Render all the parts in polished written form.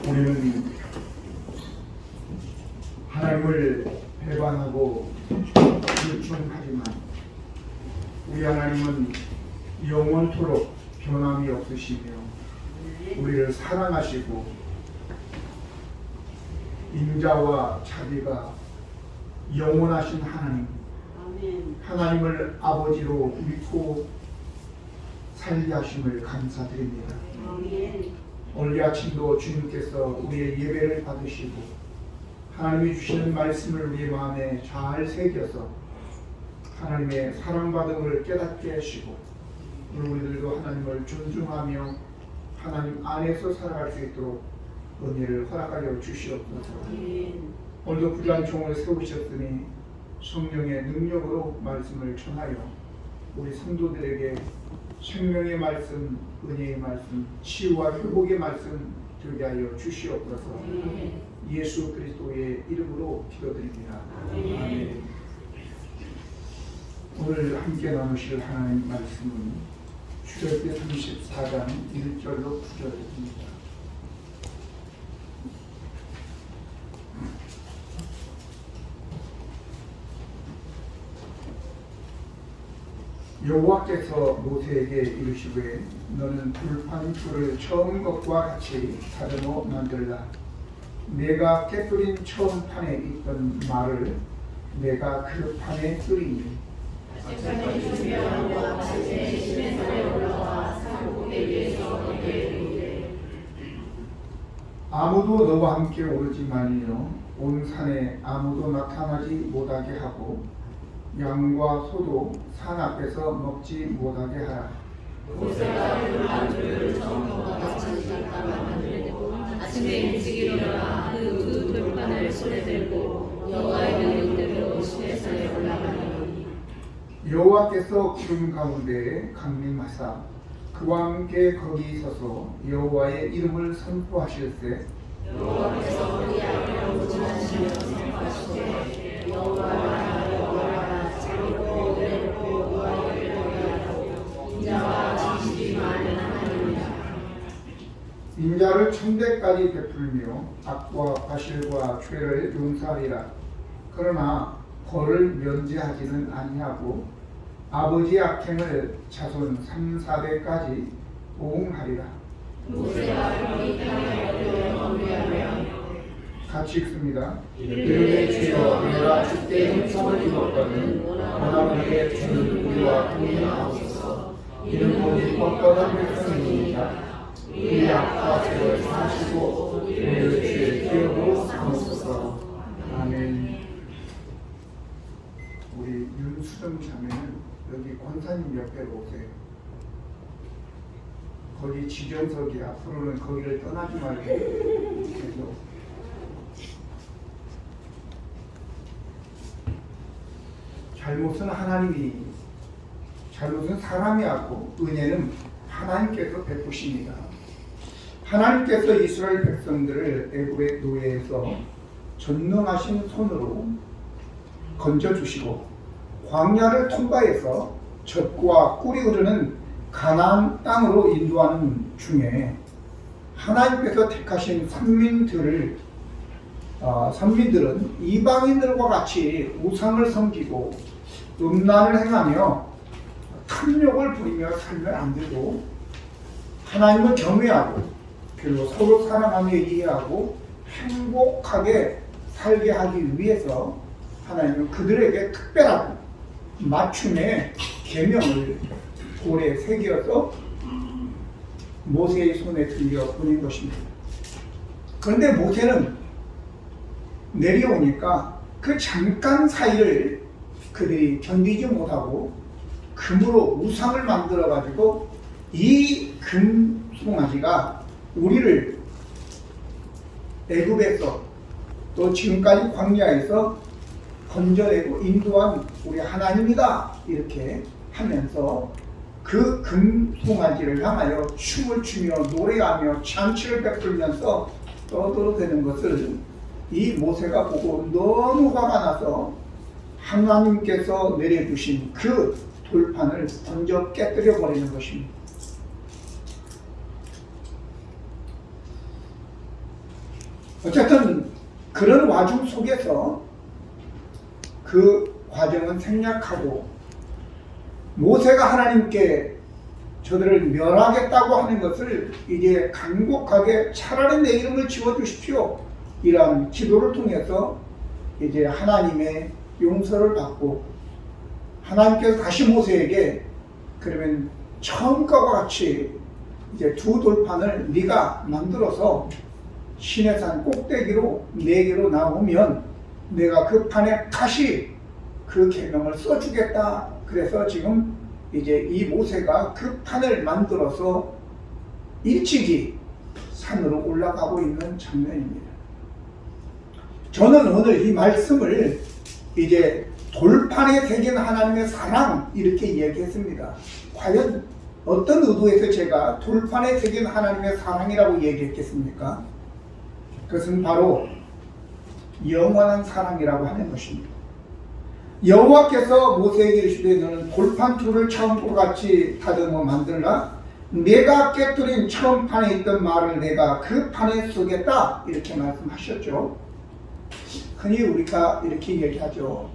우리는 하나님을 배반하고 불충하지만 우리 하나님은 영원토록 변함이 없으시며 우리를 사랑하시고 인자와 자비가 영원하신 하나님, 하나님을 아버지로 믿고 살게 하심을 감사드립니다. 오늘 아침도 주님께서 우리의 예배를 받으시고 하나님이 주시는 말씀을 우리 마음에 잘 새겨서 하나님의 사랑받음을 깨닫게 하시고 우리들도 하나님을 존중하며 하나님 안에서 살아갈 수 있도록 은혜를 허락하여 주시옵소서. 오늘도 부유한 종을 세우셨으니 성령의 능력으로 말씀을 전하여 우리 성도들에게 생명의 말씀, 은혜의 말씀, 치유와 회복의 말씀 들게 하여 주시옵소서. 예수 그리스도의 이름으로 기도드립니다. 아멘. 오늘 함께 나누실 하나님 말씀은 출애굽기 34장 1절로 9절입니다. 여호와께서 모세에게 이르시되 너는 불판 둘을 처음 것과 같이 다듬어 만들라. 내가 깨뜨린 처음 판에 있던 말을 내가 그 판에 끓이니 아무도 너와 함께 오르지 말리며 온 산에 아무도 나타나지 못하게 하고 양과 소도 산 앞에서 먹지 못하게 하라. 모세가 불판을 처음과 같이 만들고 아침에 일찍 일어나 그 돌판을 손에 들고 여호와의 명령대로 시내산에 올라가니 여호와께서 구름 가운데 강림하사 그와 함께 거기 서서 여호와의 이름을 선포하실세 여호와께서 우리 앞에 오시며 선포하시되 여호와라 여호와라 자비롭고 은혜롭고 노하기를 더디하고 인자와 진실이 많은 하나님이라. 인자를 천대까지 베풀며 악과 과실과 죄를 용서하리라. 그러나 벌을 면제하지는 아니하고 아버지의 악행을 자손 3, 4대까지 보응하리라. 모세가 이 땅에 어려워 건배하며 같이 읽습니다. 이르되 주여 내가 주께 흠성을 입었거든 원하오니 주는 우리와 동행하옵소서. 이는 우리 뻣뻣한 백성이니이다. 우리의 악과 죄를 사하시고 우리를 주의 기업으로 삼으소서. 아멘. 우리 윤수정 자매는 여기 권사님 옆에로 오세요. 거기 지정석이 앞으로는 거기를 떠나지 말고 계속. 잘못은 하나님이, 잘못은 사람이 하고 은혜는 하나님께서 베푸십니다. 하나님께서 이스라엘 백성들을 애굽의 노예에서 전능하신 손으로 건져주시고 광야를 통과해서 젖과 꿀이 흐르는 가나안 땅으로 인도하는 중에 하나님께서 택하신 선민들은 이방인들과 같이 우상을 섬기고 음란을 행하며 탐욕을 부리며 살면 안 되고 하나님을 경외하고 그리고 서로 사랑하며 이해하고 행복하게 살게 하기 위해서 하나님은 그들에게 특별한 맞춤의 계명을 돌에 새겨서 모세의 손에 들려 보낸 것입니다. 그런데 모세는 내려오니까 그 잠깐 사이를 그들이 견디지 못하고 금으로 우상을 만들어 가지고 이 금 송아지가 우리를 애굽에서 또 지금까지 광야에서 건져내고 인도한 우리 하나님이다 이렇게 하면서 그 금송아지를 향하여 춤을 추며 노래하며 잔치를 베풀면서 떠들어대는 것을 이 모세가 보고 너무 화가 나서 하나님께서 내려주신 그 돌판을 던져 깨뜨려 버리는 것입니다. 어쨌든 그런 와중 속에서 그 과정은 생략하고 모세가 하나님께 저들을 멸하겠다고 하는 것을 이제 간곡하게 차라리 내 이름을 지워주십시오 이러한 기도를 통해서 이제 하나님의 용서를 받고 하나님께서 다시 모세에게 그러면 처음과 같이 이제 두 돌판을 네가 만들어서 시내산 꼭대기로 네 개로 나오면 내가 그 판에 다시 그 계명을 써주겠다. 그래서 지금 이제 이 모세가 그 판을 만들어서 일찍이 산으로 올라가고 있는 장면입니다. 저는 오늘 이 말씀을 이제 돌판에 새긴 하나님의 사랑 이렇게 얘기했습니다. 과연 어떤 의도에서 제가 돌판에 새긴 하나님의 사랑이라고 얘기했겠습니까? 그것은 바로 영원한 사랑이라고 하는 것입니다. 여호와께서 모세에게 이르시되 너는 돌판 둘을 처음과 같이 다듬어 만들라. 내가 깨뜨린 처음 판에 있던 말을 내가 그 판에 쓰겠다 이렇게 말씀하셨죠. 흔히 우리가 이렇게 얘기하죠.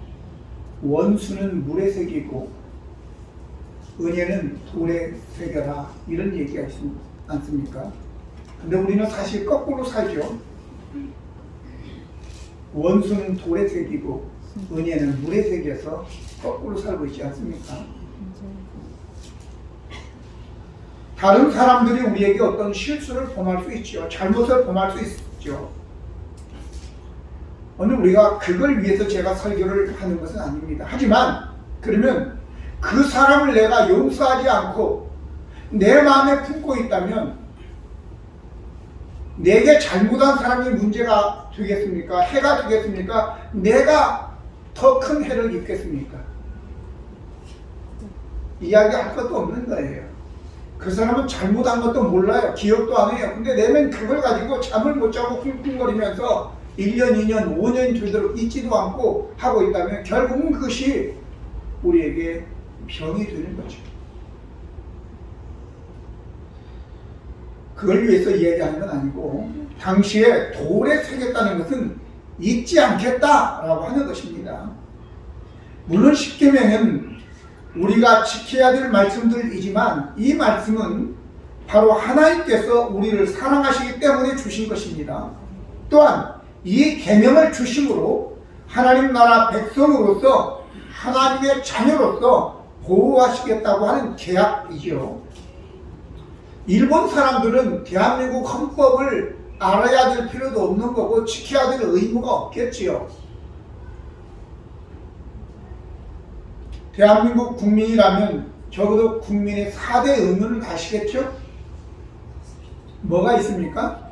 원수는 물에 새기고 은혜는 돌에 새겨라 이런 얘기가 있지 않습니까? 근데 우리는 사실 거꾸로 살죠. 원수는 돌에 새기고 은혜는 물에 새겨서 거꾸로 살고 있지 않습니까? 다른 사람들이 우리에게 어떤 실수를 범할 수 있죠. 잘못을 범할 수 있죠. 오늘 우리가 그걸 위해서 제가 설교를 하는 것은 아닙니다. 하지만 그러면 그 사람을 내가 용서하지 않고 내 마음에 품고 있다면 내게 잘못한 사람이 문제가 되겠습니까? 해가 되겠습니까? 내가 더 큰 해를 입겠습니까? 이야기할 것도 없는 거예요. 그 사람은 잘못한 것도 몰라요. 기억도 안 해요. 근데 내면 그걸 가지고 잠을 못 자고 쿵쿵거리면서 1년, 2년, 5년이 되도록 잊지도 않고 하고 있다면 결국은 그것이 우리에게 병이 되는 거죠. 그걸 위해서 이야기하는 건 아니고 당시에 돌에 새겼다는 것은 잊지 않겠다라고 하는 것입니다. 물론 십계명은 우리가 지켜야 될 말씀들이지만 이 말씀은 바로 하나님께서 우리를 사랑하시기 때문에 주신 것입니다. 또한 이 계명을 주심으로 하나님 나라 백성으로서 하나님의 자녀로서 보호하시겠다고 하는 계약이죠. 일본 사람들은 대한민국 헌법을 알아야 될 필요도 없는 거고 지켜야 될 의무가 없겠지요. 대한민국 국민이라면 적어도 국민의 4대 의무는 아시겠죠? 뭐가 있습니까?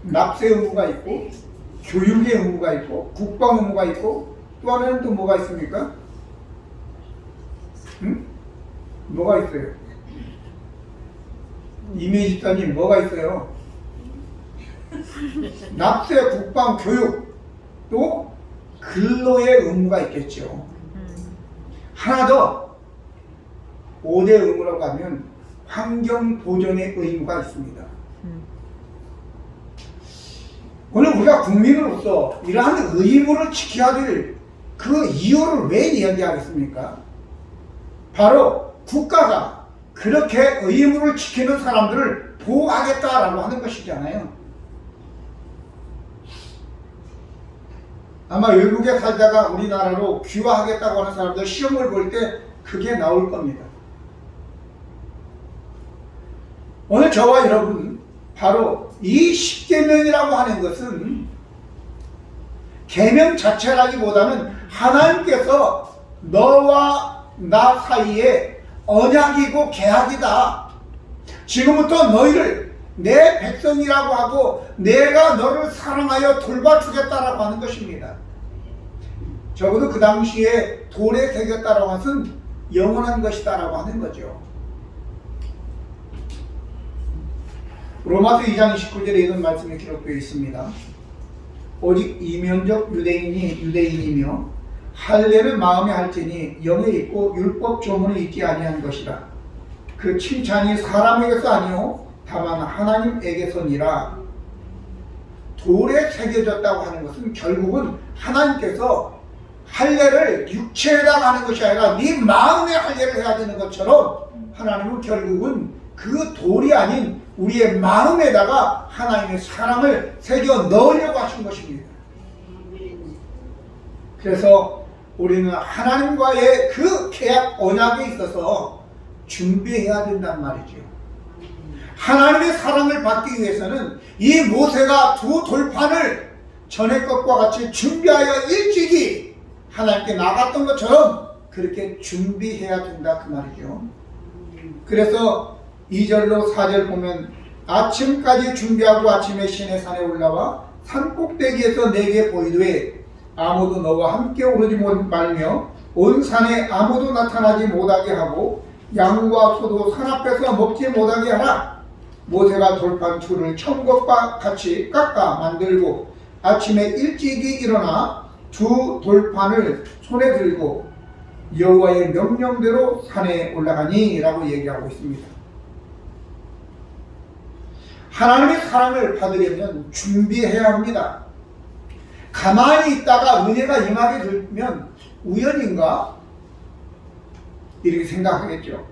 납세 의무가 있고 교육의 의무가 있고 국방 의무가 있고 또 하나는 또 뭐가 있습니까? 뭐가 있어요? 이메일 집사님 뭐가 있어요? 납세, 국방, 교육 또 근로의 의무가 있겠죠. 하나 더 5대 의무라고 하면 환경 보존의 의무가 있습니다. 오늘 우리가 국민으로서 이러한 의무를 지켜야 될 그 이유를 왜 이야기하겠습니까? 바로 국가가 그렇게 의무를 지키는 사람들을 보호하겠다라고 하는 것이잖아요. 아마 외국에 살다가 우리나라로 귀화하겠다고 하는 사람들 시험을 볼 때 그게 나올 겁니다. 오늘 저와 여러분 바로 이 십계명이라고 하는 것은 계명 자체라기보다는 하나님께서 너와 나 사이에 언약이고 계약이다. 지금부터 너희를 내 백성이라고 하고 내가 너를 사랑하여 돌봐주겠다라고 하는 것입니다. 적어도 그 당시에 돌에 새겼다라고 하는 것은 영원한 것이다라고 하는 거죠. 로마서 2장 29절에 이런 말씀이 기록되어 있습니다. 오직 이면적 유대인이 유대인이며 할례는 마음에 할지니 영에 있고 율법 조문에 있지 아니한 것이라. 그 칭찬이 사람에게서 아니요 다만 하나님에게서니라. 돌에 새겨졌다고 하는 것은 결국은 하나님께서 할례를 육체에다가 하는 것이 아니라 네 마음에 할례를 해야 되는 것처럼 하나님은 결국은 그 돌이 아닌 우리의 마음에다가 하나님의 사랑을 새겨 넣으려고 하신 것입니다. 그래서 우리는 하나님과의 그 계약 언약에 있어서 준비해야 된단 말이죠. 하나님의 사랑을 받기 위해서는 이 모세가 두 돌판을 전의 것과 같이 준비하여 일찍이 하나님께 나갔던 것처럼 그렇게 준비해야 된다 그 말이죠. 그래서 2절로 4절 보면 아침까지 준비하고 아침에 시내산에 올라와 산 꼭대기에서 내게 보이되 아무도 너와 함께 오르지 말며 온 산에 아무도 나타나지 못하게 하고 양과 소도 산 앞에서 먹지 못하게 하라. 모세가 돌판 둘을 천것과 같이 깎아 만들고 아침에 일찍이 일어나 두 돌판을 손에 들고 여호와의 명령대로 산에 올라가니 라고 얘기하고 있습니다. 하나님의 사랑을 받으려면 준비해야 합니다. 가만히 있다가 은혜가 임하게 되면 우연인가? 이렇게 생각하겠죠.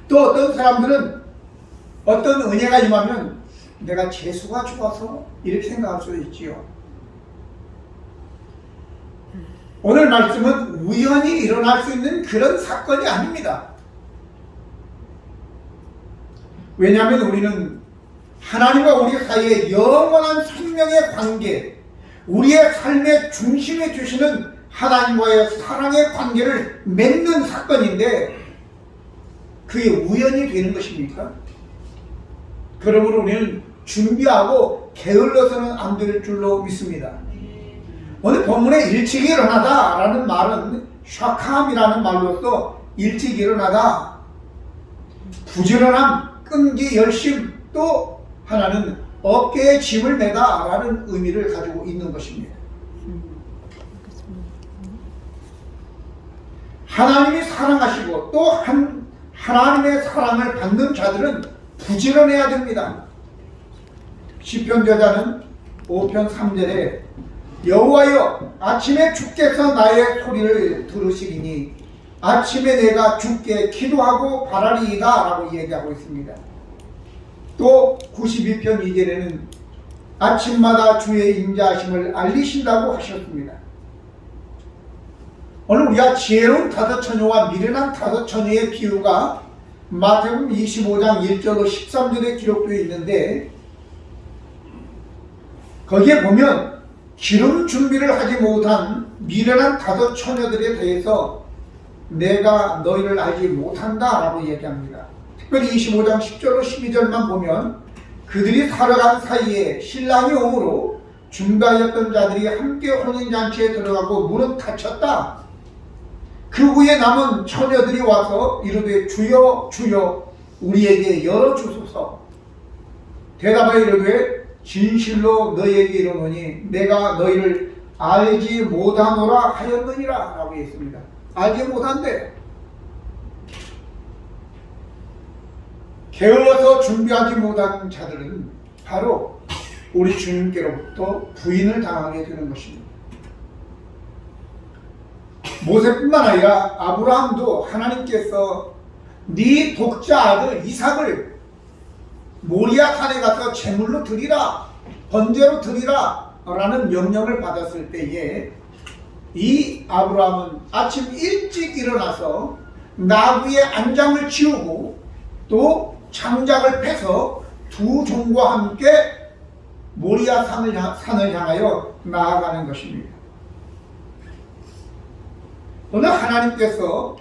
또 어떤 사람들은 어떤 은혜가 임하면 내가 재수가 좋아서 이렇게 생각할 수도 있지요. 오늘 말씀은 우연히 일어날 수 있는 그런 사건이 아닙니다. 왜냐하면 우리는 하나님과 우리 사이의 영원한 생명의 관계, 우리의 삶의 중심에 주시는 하나님과의 사랑의 관계를 맺는 사건인데 그게 우연히 되는 것입니까? 그러므로 우리는 준비하고 게을러서는 안 될 줄로 믿습니다. 오늘 본문에 일찍 일어나다 라는 말은 샤캄이라는 말로서 일찍 일어나다, 부지런함, 끈기, 열심, 또 하나는 어깨에 짐을 매다 라는 의미를 가지고 있는 것입니다. 하나님이 사랑하시고 또 하나님의 사랑을 받는 자들은 부지런해야 됩니다. 시편 저자는 5편 3절에 여호와여 아침에 주께서 나의 소리를 들으시리니 아침에 내가 주께 기도하고 바라리이다 라고 얘기하고 있습니다. 또 92편 2절에는 아침마다 주의 인자하심을 알리신다고 하셨습니다. 오늘 우리가 지혜로운 다섯 처녀와 미련한 다섯 처녀의 비유가 마태복음 25장 1절로 13절에 기록되어 있는데 거기에 보면 기름 준비를 하지 못한 미련한 다섯 처녀들에 대해서 내가 너희를 알지 못한다 라고 얘기합니다. 특별히 25장 10절로 12절만 보면 그들이 살아간 사이에 신랑이 오므로 준비하였던 자들이 함께 혼인잔치에 들어가고 문은 닫혔다. 그 후에 남은 처녀들이 와서 이르되 주여 주여 우리에게 열어주소서. 대답하여 이르되 진실로 너희에게 이르노니 내가 너희를 알지 못하노라 하였느니라 라고 했습니다. 알지 못한대. 게을러서 준비하지 못한 자들은 바로 우리 주님께로부터 부인을 당하게 되는 것입니다. 모세뿐만 아니라 아브라함도 하나님께서 네 독자 아들 이삭을 모리아 산에 가서 제물로 드리라, 번제로 드리라 라는 명령을 받았을 때에 이 아브라함은 아침 일찍 일어나서 나귀의 안장을 치우고 또 장작을 패서 두 종과 함께 모리아 산을 향하여 나아가는 것입니다. 오늘 하나님께서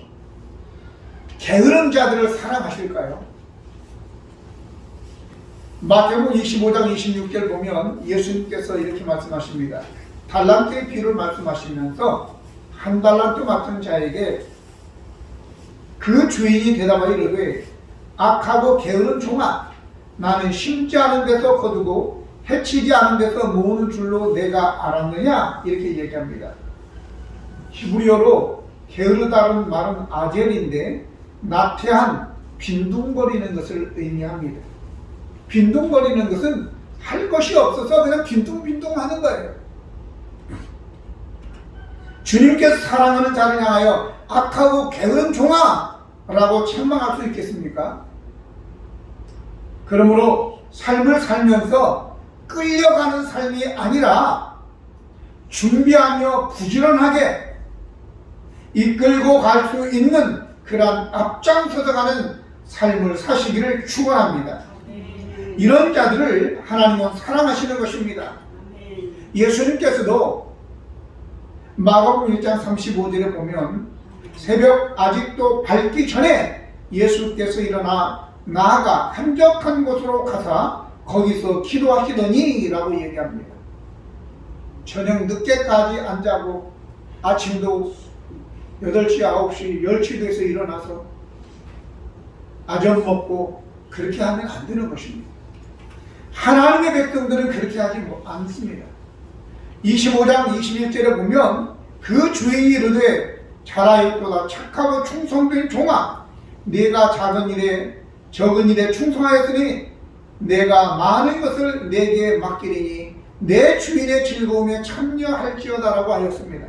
게으른 자들을 사랑하실까요? 마태복음 25장 26절 보면 예수님께서 이렇게 말씀하십니다. 달란트의 비유를 말씀하시면서 한 달란트 맡은 자에게 그 주인이 대답하여 이르되 악하고 게으른 종아, 나는 심지 않은 데서 거두고 해치지 않은 데서 모으는 줄로 내가 알았느냐? 이렇게 얘기합니다. 히브리어로 게으르다는 말은 아젤인데 나태한, 빈둥거리는 것을 의미합니다. 빈둥거리는 것은 할 것이 없어서 그냥 빈둥빈둥 하는 거예요. 주님께서 사랑하는 자를 향하여 악하고 게으른 종아 라고 책망할 수 있겠습니까? 그러므로 삶을 살면서 끌려가는 삶이 아니라 준비하며 부지런하게 이끌고 갈 수 있는 그러한 앞장서서 가는 삶을 사시기를 축원합니다. 이런 자들을 하나님은 사랑하시는 것입니다. 예수님께서도 마가복음 1장 35절에 보면 새벽 아직도 밝기 전에 예수께서 일어나 나아가 한적한 곳으로 가사 거기서 기도하시더니 라고 얘기합니다. 저녁 늦게까지 안 자고 아침도 8시, 9시, 10시 돼서 일어나서 아점 먹고 그렇게 하면 안 되는 것입니다. 하나님의 백성들은 그렇게 하지 않습니다. 25장 21절에 보면 그 주인이 이르되 잘하였도다 착하고 충성된 종아 네가 적은 일에 충성하였으니 내가 많은 것을 내게 맡기리니 내 주인의 즐거움에 참여할지어다 라고 하였습니다.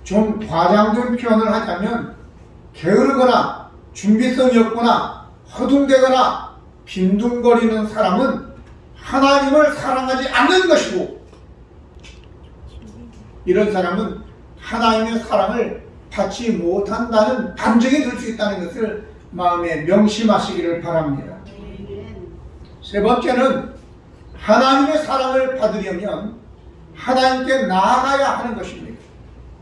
좀 과장된 표현을 하자면 게으르거나 준비성이 없거나 허둥대거나 빈둥거리는 사람은 하나님을 사랑하지 않는 것이고 이런 사람은 하나님의 사랑을 받지 못한다는 반증이 될 수 있다는 것을 마음에 명심하시기를 바랍니다. 세 번째는 하나님의 사랑을 받으려면 하나님께 나아가야 하는 것입니다.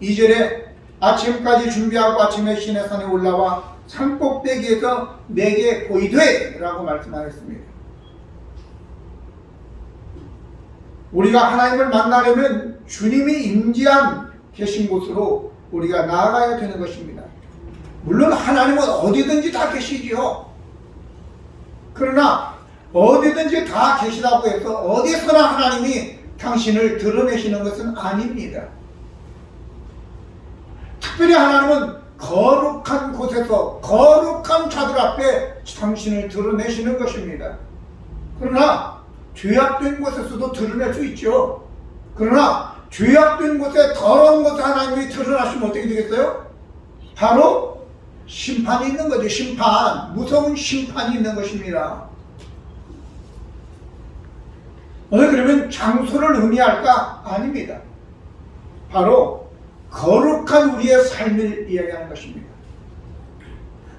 2절에 아침까지 준비하고 아침에 시내산에 올라와 산꼭대기에서 내게 보이되 라고 말씀하였습니다. 우리가 하나님을 만나려면 주님이 임재한 계신 곳으로 우리가 나아가야 되는 것입니다. 물론 하나님은 어디든지 다 계시지요. 그러나 어디든지 다 계시다고 해서 어디서나 하나님이 당신을 드러내시는 것은 아닙니다. 특별히 하나님은 거룩한 곳에서 거룩한 자들 앞에 당신을 드러내시는 것입니다. 그러나 죄악된 곳에서도 드러낼 수 있죠. 그러나 죄악된 곳에 더러운 곳에 하나님이 드러나시면 어떻게 되겠어요? 바로 심판이 있는 거죠. 심판, 무서운 심판이 있는 것입니다. 오늘 그러면 장소를 의미할까? 아닙니다. 바로 거룩한 우리의 삶을 이야기하는 것입니다.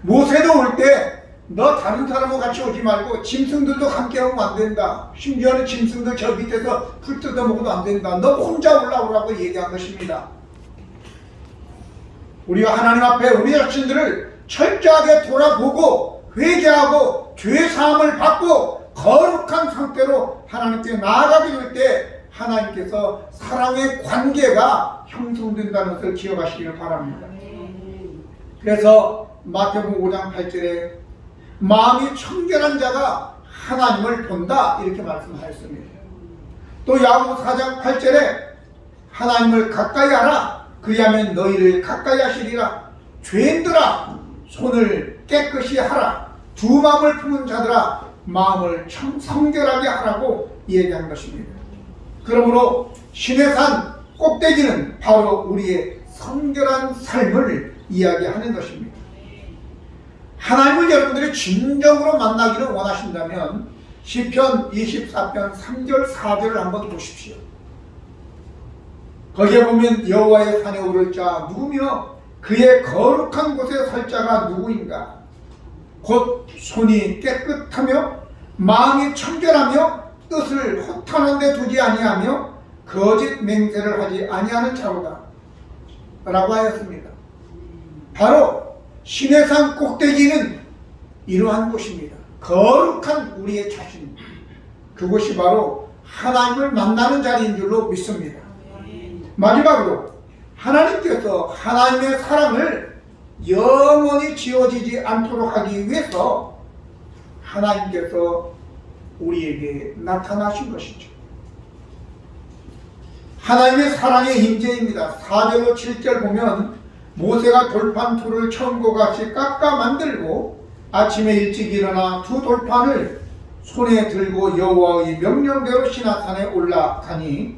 모세도 올 때 너 다른 사람과 같이 오지 말고 짐승들도 함께 하면 안 된다. 심지어는 짐승들 저 밑에서 풀 뜯어 먹어도 안 된다. 너 혼자 올라오라고 얘기한 것입니다. 우리가 하나님 앞에 우리 자신들을 철저하게 돌아보고 회개하고 죄 사함을 받고 거룩한 상태로 하나님께 나아가게 될 때 하나님께서 사랑의 관계가 형성된다는 것을 기억하시기를 바랍니다. 그래서 마태복음 5장 8절에 마음이 청결한 자가 하나님을 본다 이렇게 말씀하였습니다. 또 야고보 4장 8절에 하나님을 가까이 하라 그리하면 너희를 가까이 하시리라. 죄인들아 손을 깨끗이 하라. 두 마음을 품은 자들아 마음을 성결하게 하라고 얘기한 것입니다. 그러므로 시내산 꼭대기는 바로 우리의 성결한 삶을 이야기하는 것입니다. 하나님을 여러분들이 진정으로 만나기를 원하신다면 시편 24편 3절 4절을 한번 보십시오. 거기에 보면 여호와의 산에 오를 자 누구며 그의 거룩한 곳에 설 자가 누구인가? 곧 손이 깨끗하며 마음이 청결하며 뜻을 허탄한 데 두지 아니하며 거짓 맹세를 하지 아니하는 자로다 라고 하였습니다. 바로 시내산 꼭대기는 이러한 곳입니다. 거룩한 우리의 자신, 그곳이 바로 하나님을 만나는 자리인 줄로 믿습니다. 마지막으로 하나님께서 하나님의 사랑을 영원히 지워지지 않도록 하기 위해서 하나님께서 우리에게 나타나신 것이죠. 하나님의 사랑의 임재입니다. 4절로 7절 보면 모세가 돌판토를 처음과 같이 깎아 만들고 아침에 일찍 일어나 두 돌판을 손에 들고 여호와의 명령대로 시나산에 올라가니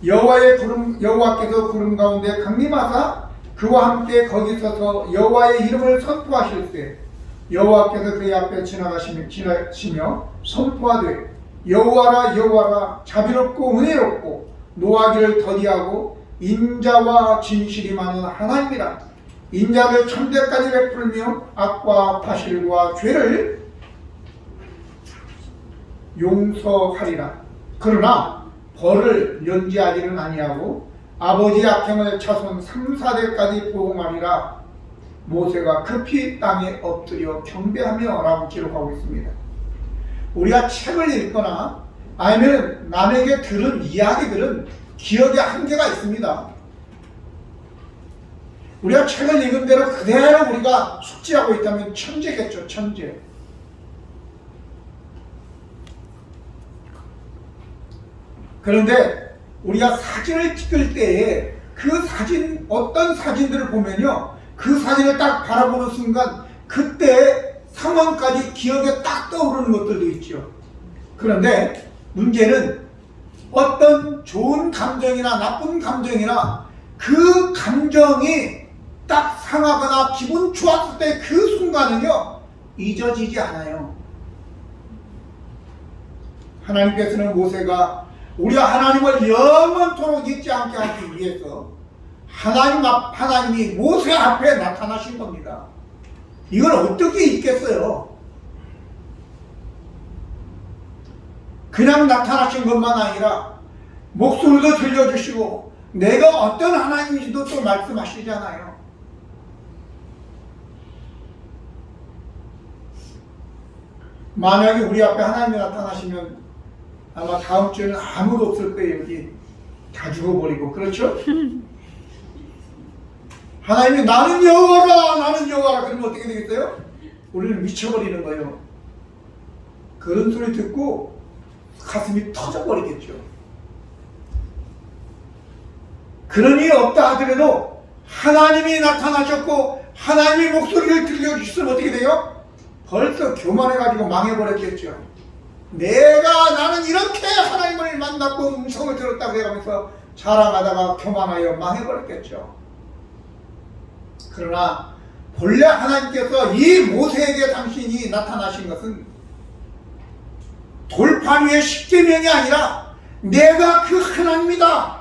여호와께서 구름 가운데 강림하사 그와 함께 거기 서서 여호와의 이름을 선포하실때 여호와께서 그의 앞에 지나시며 선포하되 여호와라 여호와라 자비롭고 은혜롭고 노하기를 더디하고 인자와 진실이 많은 하나님이라. 인자를 천대까지 베풀며 악과 파실과 죄를 용서하리라. 그러나 벌을 연지하지는 아니하고 아버지 악행을 차손 3, 4대까지 보응하리라. 모세가 급히 땅에 엎드려 경배하며 라고 기록하고 있습니다. 우리가 책을 읽거나 아니면 남에게 들은 이야기들은 기억에 한계가 있습니다. 우리가 책을 읽은 대로 그대로 우리가 숙지하고 있다면 천재겠죠, 천재. 그런데 우리가 사진을 찍을 때에 그 사진, 어떤 사진들을 보면요, 그 사진을 딱 바라보는 순간 그때 상황까지 기억에 딱 떠오르는 것들도 있죠. 그런데 문제는 어떤 좋은 감정이나 나쁜 감정이나 그 감정이 딱 상하거나 기분 좋았을 때 그 순간은요 잊어지지 않아요. 하나님께서는 모세가 우리가 하나님을 영원토록 잊지 않게 하기 위해서 하나님이 모세 앞에 나타나신 겁니다. 이걸 어떻게 잊겠어요? 그냥 나타나신 것만 아니라 목소리도 들려주시고 내가 어떤 하나님인지도 또 말씀하시잖아요. 만약에 우리 앞에 하나님이 나타나시면 아마 다음 주에는 아무도 없을 거예요. 여기 다 죽어버리고. 그렇죠? 하나님이 나는 여호와라 그러면 어떻게 되겠어요? 우리는 미쳐버리는 거예요. 그런 소리 듣고 가슴이 터져버리겠죠. 그런 일 없다 하더라도 하나님이 나타나셨고 하나님의 목소리를 들려주시면 어떻게 돼요? 벌써 교만해가지고 망해버렸겠죠. 나는 이렇게 하나님을 만났고 음성을 들었다고 해가면서 자랑하다가 교만하여 망해버렸겠죠. 그러나 본래 하나님께서 이 모세에게 당신이 나타나신 것은 돌판 위의 십계명이 아니라 내가 그 하나님이다,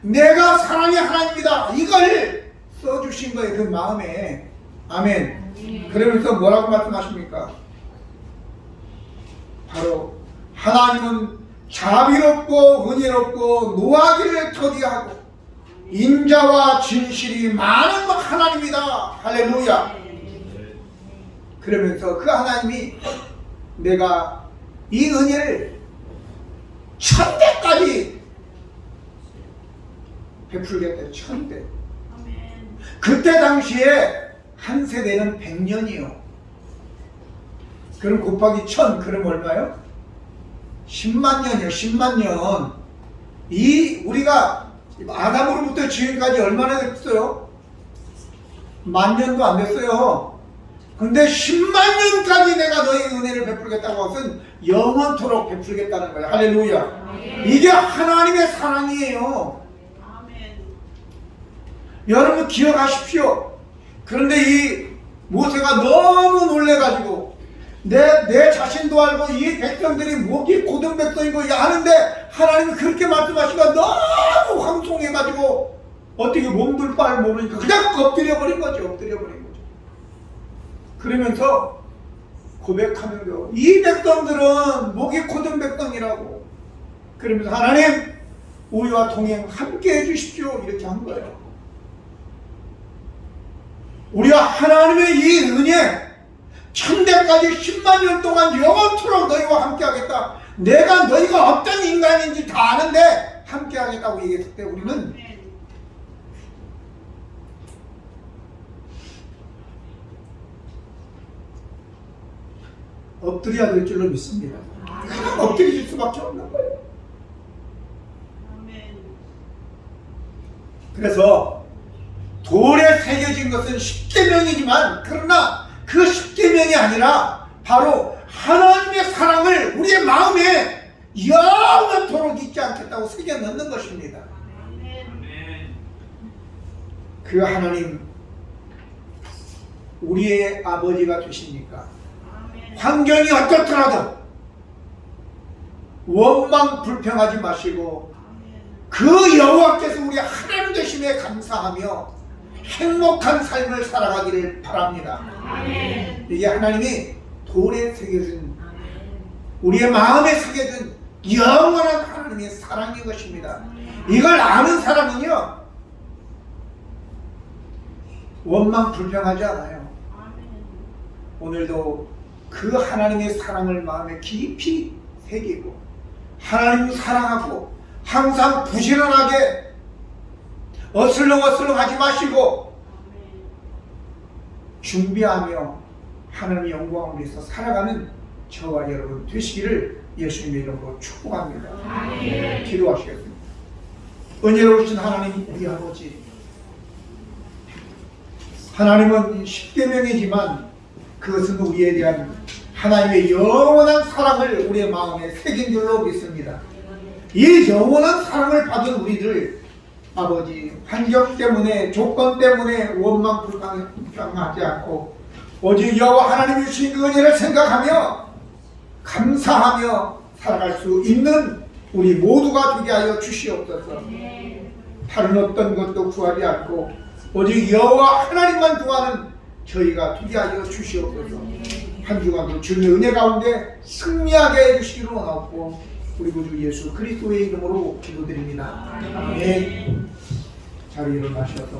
내가 사랑의 하나님이다, 이걸 써주신 거예요. 그 마음에. 아멘. 그러면서 뭐라고 말씀하십니까? 바로 하나님은 자비롭고 은혜롭고 노하기를 더디하고 인자와 진실이 많은 하나님이다. 할렐루야. 그러면서 그 하나님이 내가 이 은혜를 천대까지 베풀겠다. 천대. 그때 당시에 한 세대는 100년이요. 그럼 곱하기 1000, 그럼 얼마요? 10만 년이요. 10만 년. 우리가 아담으로부터 지금까지 얼마나 됐어요? 10,000년도 안 됐어요. 근데 10만 년까지 내가 너희 은혜를 베풀겠다고 하면 영원토록 베풀겠다는 거예요. 할렐루야. 이게 하나님의 사랑이에요. 여러분 기억하십시오. 그런데 이 모세가 너무 놀래가지고 내 자신도 알고 이 백성들이 목이 고든 백성이고 하는데 하나님이 그렇게 말씀하시니까 너무 황송해가지고 어떻게 몸둘 바를 모르니까 그냥 엎드려버린 거죠. 그러면서 고백하는 거. 이 백성들은 목이 고든 백성이라고. 그러면서 하나님 우리와 동행 함께 해주십시오. 이렇게 한 거예요. 우리가 하나님의 이 은혜 천대까지 10만 년 동안 영원토록 너희와 함께 하겠다. 내가 너희가 어떤 인간인지 다 아는데 함께 하겠다고 얘기했을 때 우리는 엎드려야 될 줄로 믿습니다. 그냥 엎드릴 수밖에 없는 거예요. 그래서 돌에 새겨진 것은 십계명이지만 그러나 그 십계명이 아니라 바로 하나님의 사랑을 우리의 마음에 영원토록 잊지 않겠다고 새겨 넣는 것입니다. 그 하나님 우리의 아버지가 되십니까? 환경이 어떻더라도 원망 불평하지 마시고 그 여호와께서 우리 하나님 되심에 감사하며 행복한 삶을 살아가기를 바랍니다. 이게 하나님이 돌에 새겨준 우리의 마음에 새겨준 영원한 하나님의 사랑인 것입니다. 이걸 아는 사람은요 원망 불평하지 않아요. 오늘도 그 하나님의 사랑을 마음에 깊이 새기고 하나님을 사랑하고 항상 부지런하게 어슬렁어슬렁 하지 마시고 준비하며 하나님의 영광을 위해서 살아가는 저와 여러분 되시기를 예수님의 이름으로 축복합니다. 기도하시겠습니다. 은혜로우신 하나님 우리 아버지, 하나님은 십계명이지만 그것은 우리에 대한 하나님의 영원한 사랑을 우리의 마음에 새긴 줄로 믿습니다. 이 영원한 사랑을 받은 우리들 아버지 환경 때문에 조건 때문에 원망 불평하지 않고 오직 여호와 하나님이 주신 그 은혜를 생각하며 감사하며 살아갈 수 있는 우리 모두가 되게 하여 주시옵소서. 다른 어떤 것도 구하지 않고 오직 여호와 하나님만 구하는 저희가 되게 하여 주시옵소서. 한 주간도 주님의 은혜 가운데 승리하게 해주시기로 원하옵고 우리 구주 예수 그리스도의 이름으로 기도드립니다. 아멘. 자리에 일어나셔서